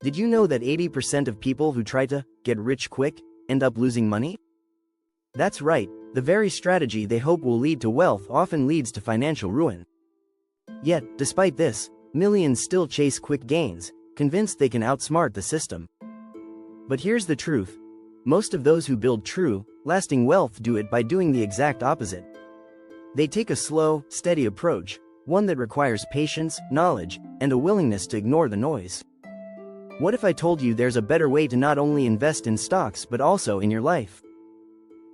Did you know that 80% of people who try to get rich quick end up losing money? That's right, the very strategy they hope will lead to wealth often leads to financial ruin. Yet, despite this, millions still chase quick gains, convinced they can outsmart the system. But here's the truth. Most of those who build true, lasting wealth do it by doing the exact opposite. They take a slow, steady approach, one that requires patience, knowledge, and a willingness to ignore the noise. What if I told you there's a better way to not only invest in stocks but also in your life?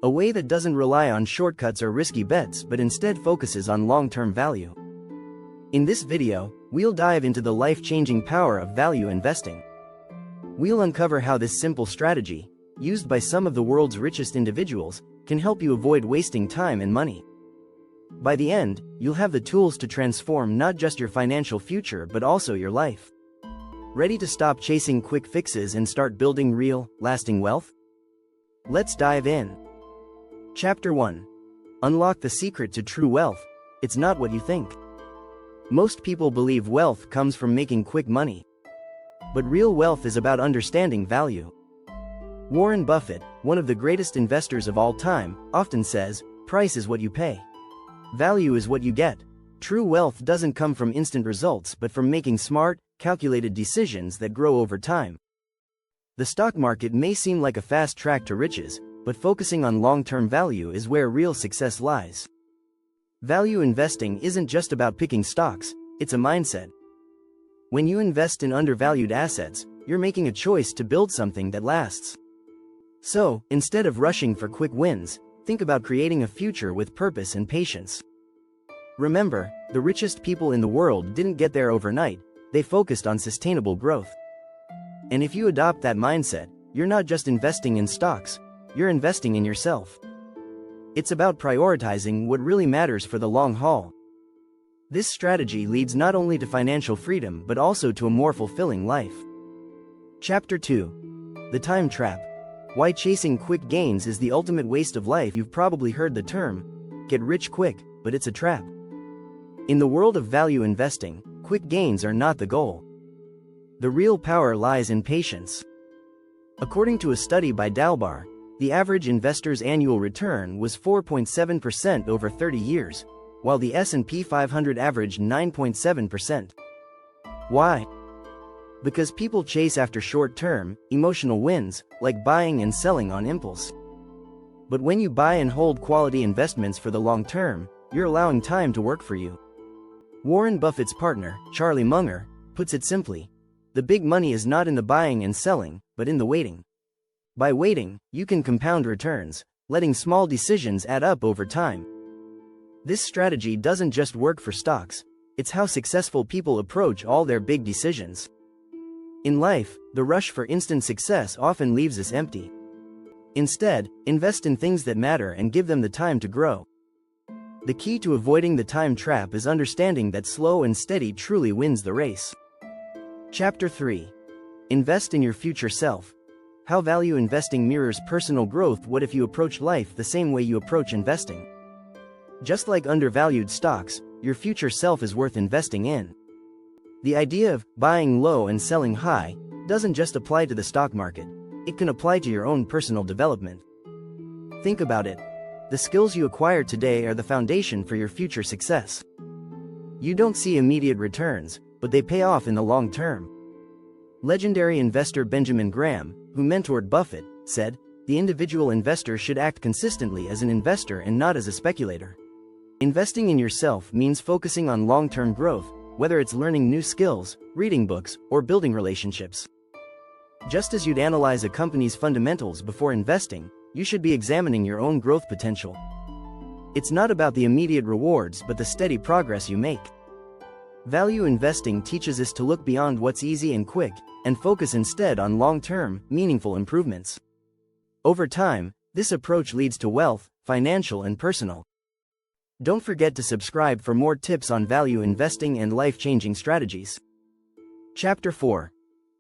A way that doesn't rely on shortcuts or risky bets but instead focuses on long-term value. In this video, we'll dive into the life-changing power of value investing. We'll uncover how this simple strategy, used by some of the world's richest individuals, can help you avoid wasting time and money. By the end, you'll have the tools to transform not just your financial future but also your life. Ready to stop chasing quick fixes and start building real, lasting wealth? Let's dive in. Chapter 1. Unlock the secret to true wealth. It's not what you think. Most people believe wealth comes from making quick money. But real wealth is about understanding value. Warren Buffett, one of the greatest investors of all time, often says, "Price is what you pay. Value is what you get." True wealth doesn't come from instant results but from making smart, calculated decisions that grow over time. The stock market may seem like a fast track to riches, but focusing on long-term value is where real success lies. Value investing isn't just about picking stocks, it's a mindset. When you invest in undervalued assets, you're making a choice to build something that lasts. So, instead of rushing for quick wins, think about creating a future with purpose and patience. Remember, the richest people in the world didn't get there overnight, they focused on sustainable growth. And if you adopt that mindset, you're not just investing in stocks, you're investing in yourself. It's about prioritizing what really matters for the long haul. This strategy leads not only to financial freedom but also to a more fulfilling life. Chapter 2. The Time Trap. Why chasing quick gains is the ultimate waste of life. You've probably heard the term, get rich quick, but it's a trap. In the world of value investing, quick gains are not the goal. The real power lies in patience. According to a study by Dalbar, the average investor's annual return was 4.7% over 30 years, while the S&P 500 averaged 9.7%. Why? Because people chase after short-term, emotional wins, like buying and selling on impulse. But when you buy and hold quality investments for the long term, you're allowing time to work for you. Warren Buffett's partner, Charlie Munger, puts it simply, the big money is not in the buying and selling, but in the waiting. By waiting, you can compound returns, letting small decisions add up over time. This strategy doesn't just work for stocks, it's how successful people approach all their big decisions. In life, the rush for instant success often leaves us empty. Instead, invest in things that matter and give them the time to grow. The key to avoiding the time trap is understanding that slow and steady truly wins the race. Chapter 3. Invest in your future self. How value investing mirrors personal growth. What if you approach life the same way you approach investing? Just like undervalued stocks, your future self is worth investing in. The idea of buying low and selling high doesn't just apply to the stock market, it can apply to your own personal development. Think about it. The skills you acquire today are the foundation for your future success. You don't see immediate returns, but they pay off in the long term. Legendary investor Benjamin Graham, who mentored Buffett, said, "The individual investor should act consistently as an investor and not as a speculator." Investing in yourself means focusing on long-term growth, whether it's learning new skills, reading books, or building relationships. Just as you'd analyze a company's fundamentals before investing, you should be examining your own growth potential. It's not about the immediate rewards but the steady progress you make. Value investing teaches us to look beyond what's easy and quick, and focus instead on long-term, meaningful improvements. Over time, this approach leads to wealth, financial and personal. Don't forget to subscribe for more tips on value investing and life-changing strategies. Chapter 4.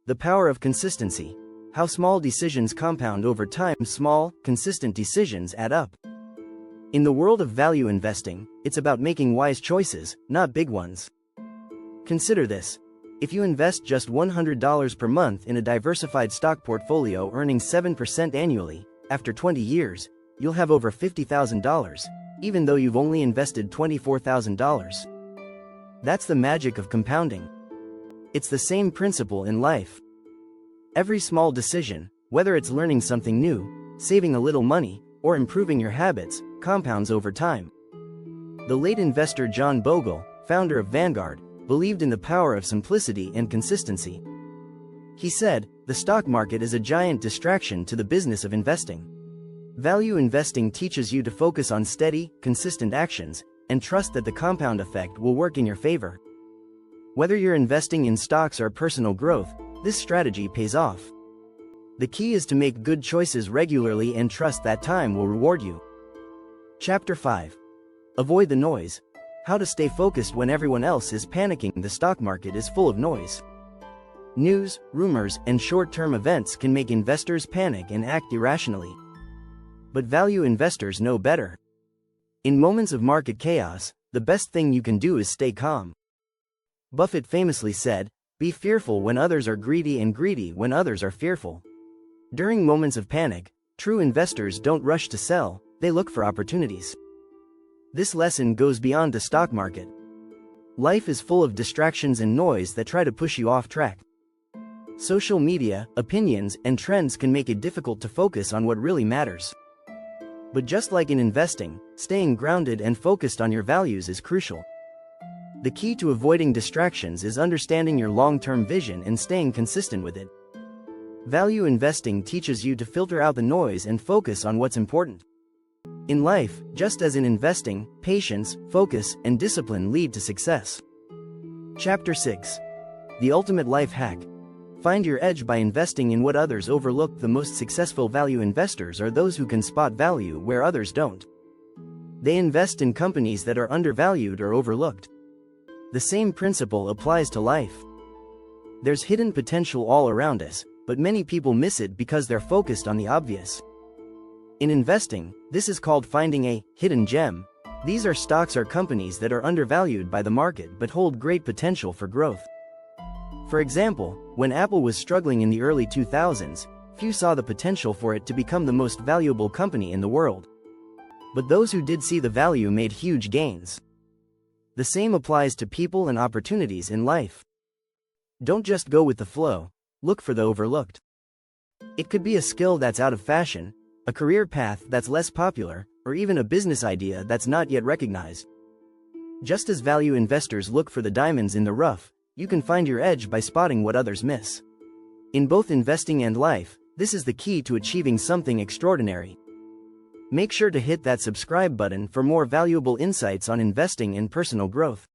The Power of Consistency. How small decisions compound over time. Small, consistent decisions add up. In the world of value investing, it's about making wise choices, not big ones. Consider this. If you invest just $100 per month in a diversified stock portfolio earning 7% annually, after 20 years, you'll have over $50,000, even though you've only invested $24,000. That's the magic of compounding. It's the same principle in life. Every small decision, whether it's learning something new, saving a little money, or improving your habits, compounds over time. The late investor John Bogle, founder of Vanguard, believed in the power of simplicity and consistency. He said, "The stock market is a giant distraction to the business of investing. Value investing teaches you to focus on steady, consistent actions, and trust that the compound effect will work in your favor." Whether you're investing in stocks or personal growth, this strategy pays off. The key is to make good choices regularly and trust that time will reward you. Chapter 5. Avoid the noise. How to stay focused when everyone else is panicking. The stock market is full of noise. News, rumors, and short-term events can make investors panic and act irrationally. But value investors know better. In moments of market chaos, the best thing you can do is stay calm. Buffett famously said, "Be fearful when others are greedy and greedy when others are fearful." During moments of panic, true investors don't rush to sell, they look for opportunities. This lesson goes beyond the stock market. Life is full of distractions and noise that try to push you off track. Social media, opinions, and trends can make it difficult to focus on what really matters. But just like in investing, staying grounded and focused on your values is crucial. The key to avoiding distractions is understanding your long-term vision and staying consistent with it. Value investing teaches you to filter out the noise and focus on what's important. In life, just as in investing, patience, focus, and discipline lead to success. Chapter 6. The Ultimate Life Hack. Find your edge by investing in what others overlook. The most successful value investors are those who can spot value where others don't. They invest in companies that are undervalued or overlooked. The same principle applies to life. There's hidden potential all around us, but many people miss it because they're focused on the obvious. In investing, this is called finding a hidden gem. These are stocks or companies that are undervalued by the market but hold great potential for growth. For example, when Apple was struggling in the early 2000s, few saw the potential for it to become the most valuable company in the world. But those who did see the value made huge gains. The same applies to people and opportunities in life. Don't just go with the flow, look for the overlooked. It could be a skill that's out of fashion, a career path that's less popular, or even a business idea that's not yet recognized. Just as value investors look for the diamonds in the rough, you can find your edge by spotting what others miss. In both investing and life, this is the key to achieving something extraordinary. Make sure to hit that subscribe button for more valuable insights on investing and personal growth.